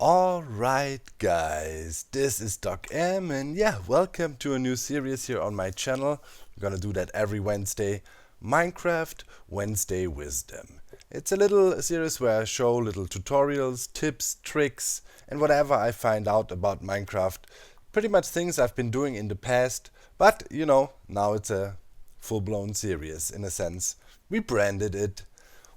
Alright guys, this is Doc M and yeah, welcome to a new series here on my channel. We're gonna do that every Wednesday. Minecraft Wednesday Wisdom. It's a little series where I show little tutorials, tips, tricks and whatever I find out about Minecraft. Pretty much things I've been doing in the past, but you know, now it's a full-blown series in a sense. We branded it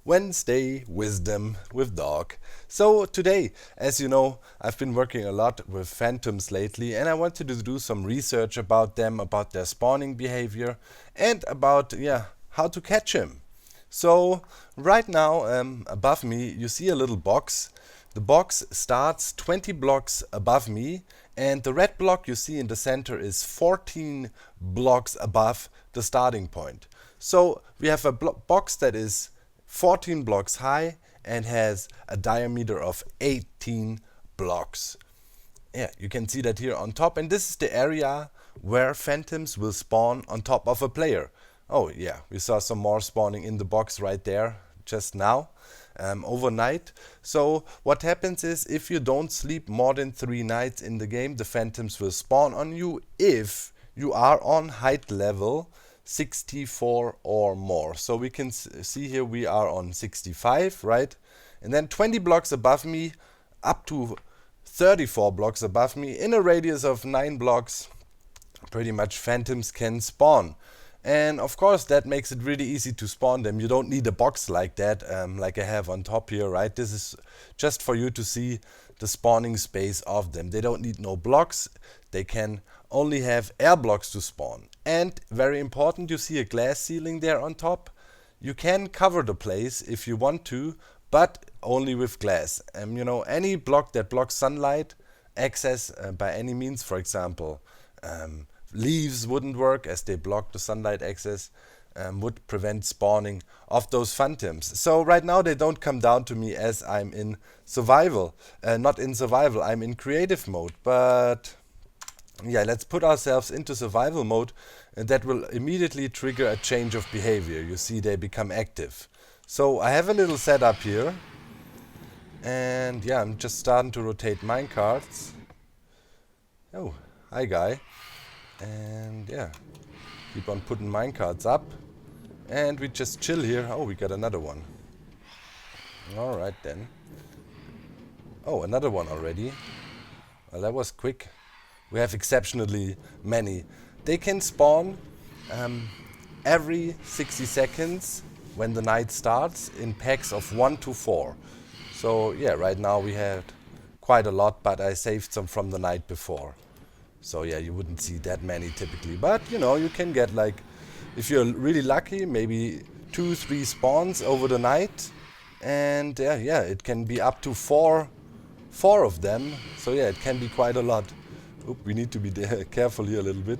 Wednesday Wisdom with Dog. So today, as you know, I've been working a lot with phantoms lately and I wanted to do some research about them, about their spawning behavior and about, how to catch them. So right now, above me, you see a little box. The box starts 20 blocks above me and the red block you see in the center is 14 blocks above the starting point. So we have a box that is 14 blocks high and has a diameter of 18 blocks. Yeah, you can see that here on top, and this is the area where phantoms will spawn on top of a player. Oh yeah, we saw some more spawning in the box right there just now, overnight. So what happens is if you don't sleep more than 3 nights in the game, the phantoms will spawn on you if you are on height level 64 or more. So we can see here we are on 65, right? And then 20 blocks above me up to 34 blocks above me in a radius of 9 blocks, pretty much phantoms can spawn. And of course that makes it really easy to spawn them. You don't need a box like that, like I have on top here, right? This is just for you to see the spawning space of them. They don't need no blocks. They can only have air blocks to spawn. And very important, you see a glass ceiling there on top. You can cover the place if you want to, but only with glass. You know, any block that blocks sunlight access by any means, for example, leaves wouldn't work as they block the sunlight access, would prevent spawning of those phantoms. So right now they don't come down to me as I'm in survival. Not in survival, I'm in creative mode. But yeah, let's put ourselves into survival mode and that will immediately trigger a change of behavior. You see they become active. So I have a little setup here. And yeah, I'm just starting to rotate minecarts. Oh, hi guy. And yeah, keep on putting minecarts up. And we just chill here. Oh, we got another one. Alright then. Oh, another one already. Well, that was quick. We have exceptionally many. They can spawn every 60 seconds when the night starts in packs of 1 to 4. So yeah, right now we had quite a lot, but I saved some from the night before. So yeah, you wouldn't see that many typically. But you know, you can get like, if you're really lucky, maybe 2-3 spawns over the night. And yeah, it can be up to four of them. So yeah, it can be quite a lot. Oop, we need to be careful here a little bit.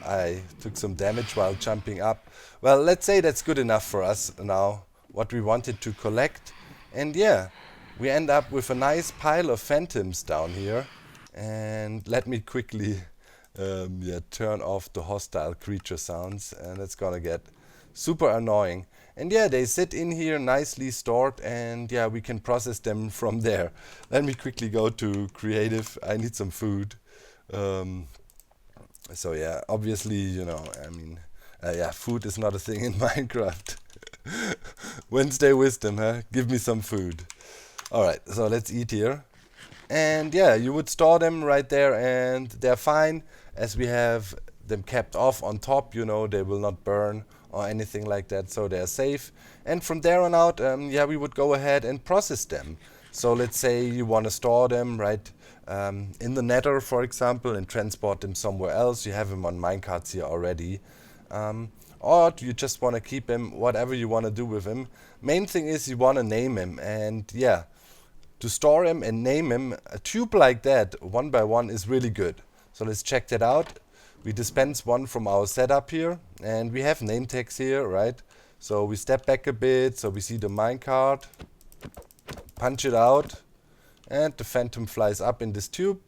I took some damage while jumping up. Well, let's say that's good enough for us now, what we wanted to collect. And yeah, we end up with a nice pile of phantoms down here. And let me quickly turn off the hostile creature sounds, and it's gonna get super annoying. And yeah, they sit in here nicely stored, and yeah, we can process them from there. Let me quickly go to creative. I need some food. So yeah, obviously, you know, I mean, food is not a thing in Minecraft. Wednesday Wisdom, huh? Give me some food. Alright, so let's eat here. And yeah, you would store them right there and they're fine as we have them kept off on top, you know, they will not burn or anything like that, so they're safe. And from there on out, we would go ahead and process them. So let's say you want to store them right in the nether, for example, and transport them somewhere else. You have them on minecarts here already. Or you just want to keep him, whatever you want to do with him. Main thing is you want to name him, and yeah, to store him and name him, a tube like that, one by one, is really good. So let's check that out. We dispense one from our setup here, and we have name tags here, right? So we step back a bit, so we see the minecart, punch it out, and the phantom flies up in this tube.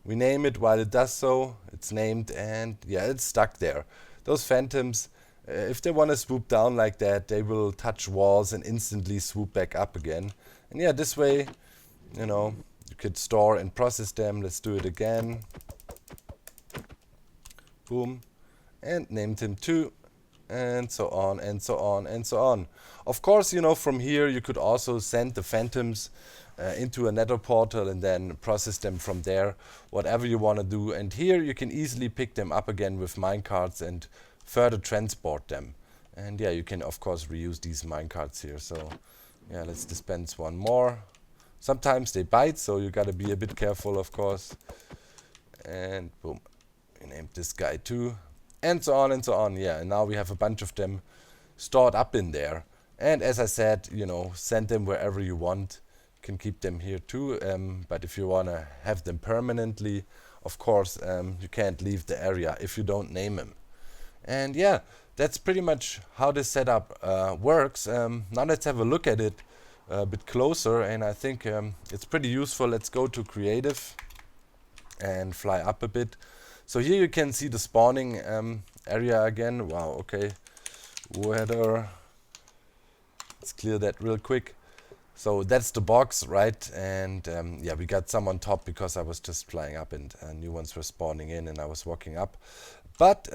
We name it while it does so, it's named, and yeah, it's stuck there. Those phantoms, if they want to swoop down like that, they will touch walls and instantly swoop back up again. And yeah, this way, you know, You could store and process them. Let's do it again. Boom. And named him 2. And so on, and so on, and so on. Of course, you know, from here you could also send the phantoms into a nether portal and then process them from there, whatever you want to do. And here you can easily pick them up again with minecarts and further transport them. And yeah, you can of course reuse these minecarts here. So yeah, let's dispense one more. Sometimes they bite, so you gotta be a bit careful, of course. And boom, we named this guy 2. And so on and so on. Yeah, and now we have a bunch of them stored up in there. And as I said, you know, send them wherever you want. You can keep them here too. But if you want to have them permanently, of course, you can't leave the area if you don't name them. And yeah, that's pretty much how this setup works. Now let's have a look at it a bit closer. And I think it's pretty useful. Let's go to creative and fly up a bit. So here you can see the spawning area again. Wow, okay. Weather. Let's clear that real quick. So that's the box, right? And yeah, we got some on top because I was just flying up and new ones were spawning in and I was walking up. But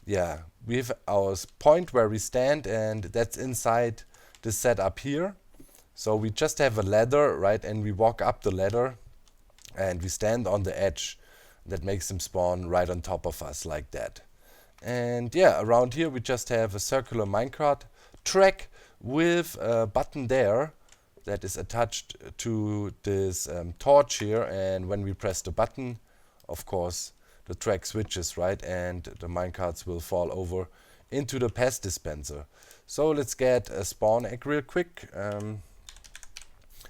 yeah, we have our point where we stand and that's inside the setup here. So we just have a ladder, right? And we walk up the ladder and we stand on the edge. That makes them spawn right on top of us like that. And yeah, around here we just have a circular minecart track with a button there that is attached to this torch here. And when we press the button, of course, the track switches, right? And the minecarts will fall over into the pest dispenser. So let's get a spawn egg real quick. And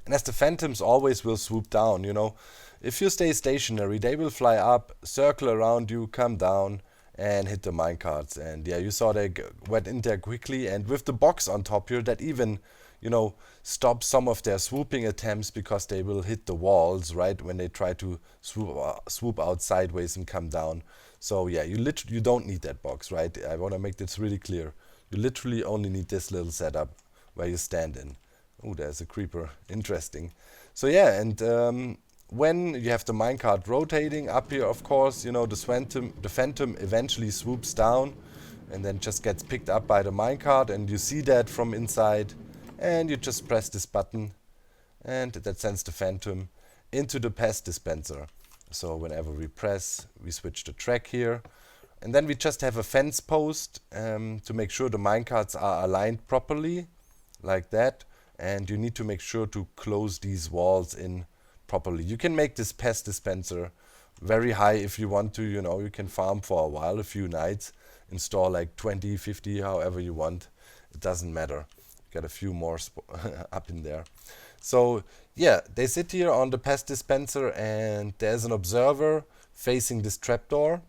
as the phantoms always will swoop down, you know, if you stay stationary, they will fly up, circle around you, come down, and hit the minecarts. And yeah, you saw they went in there quickly. And with the box on top here, that even, you know, stops some of their swooping attempts because they will hit the walls, right, when they try to swoop out sideways and come down. So yeah, you don't need that box, right? I want to make this really clear. You literally only need this little setup where you stand in. Oh, there's a creeper. Interesting. So yeah, and when you have the minecart rotating up here, of course, you know, the phantom eventually swoops down and then just gets picked up by the minecart, and you see that from inside, and you just press this button and that sends the phantom into the pest dispenser. So whenever we press, we switch the track here, and then we just have a fence post to make sure the minecarts are aligned properly like that, and you need to make sure to close these walls in properly. You can make this pest dispenser very high if you want to, you know, you can farm for a while, a few nights, install like 20, 50, however you want. It doesn't matter. Get a few more up in there. So yeah, they sit here on the pest dispenser and there's an observer facing this trapdoor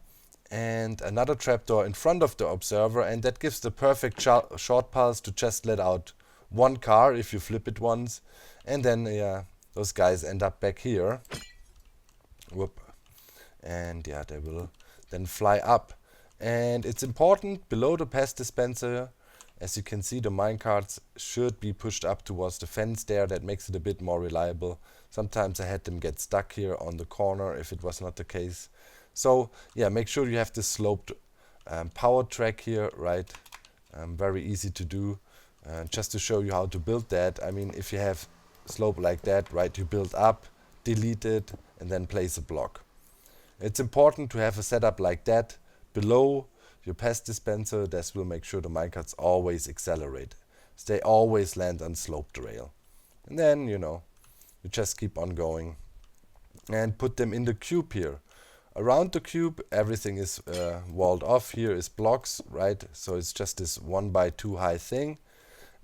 and another trapdoor in front of the observer, and that gives the perfect short pulse to just let out one car if you flip it once, and then yeah, those guys end up back here. Whoop. And yeah, they will then fly up. And it's important, below the pest dispenser, as you can see, the minecarts should be pushed up towards the fence there. That makes it a bit more reliable. Sometimes I had them get stuck here on the corner if it was not the case. So yeah, make sure you have this sloped power track here, right? Very easy to do. Just to show you how to build that, I mean, if you have slope like that, right, you build up, delete it, and then place a block. It's important to have a setup like that below your pest dispenser. This will make sure the minecarts always accelerate. So they always land on sloped rail. And then, you know, you just keep on going and put them in the cube here. Around the cube, everything is walled off. Here is blocks, right? So it's just this 1x2 high thing.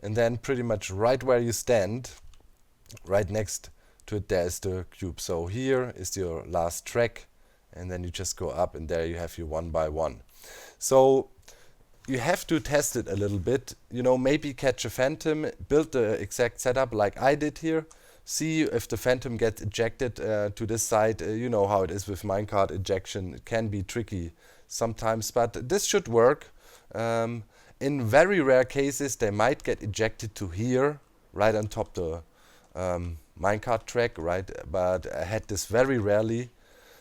And then pretty much right where you stand, right next to it, there's the cube. So here is your last track, and then you just go up, and there you have your 1x1. So you have to test it a little bit, you know, maybe catch a phantom, build the exact setup like I did here, see if the phantom gets ejected to this side. You know how it is with minecart ejection, it can be tricky sometimes, but this should work. In very rare cases, they might get ejected to here, right on top the minecart track, right? But I had this very rarely.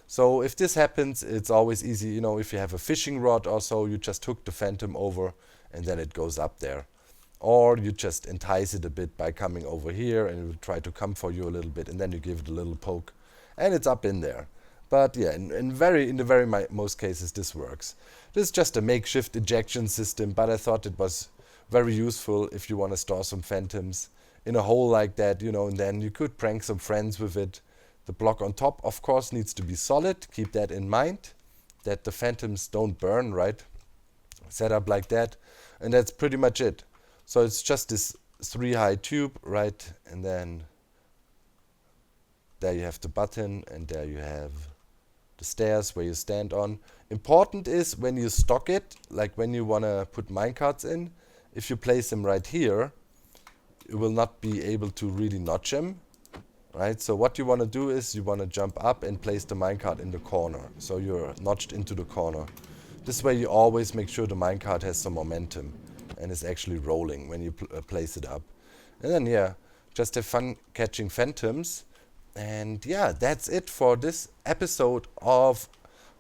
So if this happens, it's always easy, you know, if you have a fishing rod or so, you just hook the phantom over and then it goes up there. Or you just entice it a bit by coming over here and it will try to come for you a little bit and then you give it a little poke and it's up in there. But yeah, in the very most cases this works. This is just a makeshift ejection system, but I thought it was very useful if you want to store some phantoms in a hole like that, you know, and then you could prank some friends with it. The block on top, of course, needs to be solid. Keep that in mind, that the phantoms don't burn, right? Set up like that, and that's pretty much it. So it's just this 3-high tube, right? And then there you have the button, and there you have the stairs where you stand on. Important is when you stock it, like when you want to put minecarts in, if you place them right here, you will not be able to really notch them. Right, so what you want to do is you want to jump up and place the minecart in the corner. So you're notched into the corner. This way you always make sure the minecart has some momentum and is actually rolling when you place it up. And then yeah, just have fun catching phantoms. And yeah, that's it for this episode of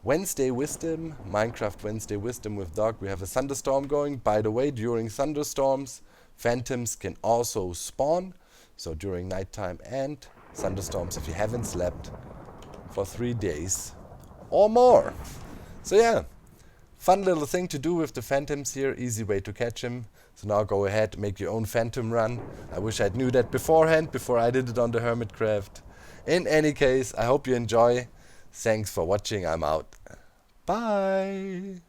Wednesday Wisdom, Minecraft Wednesday Wisdom with Doug. We have a thunderstorm going. By the way, during thunderstorms, phantoms can also spawn. So during nighttime and thunderstorms if you haven't slept for 3 days or more. So yeah, fun little thing to do with the phantoms here, easy way to catch them. So now go ahead, make your own phantom run. I wish I knew that beforehand, before I did it on the Hermitcraft. In any case, I hope you enjoy. Thanks for watching, I'm out. Bye!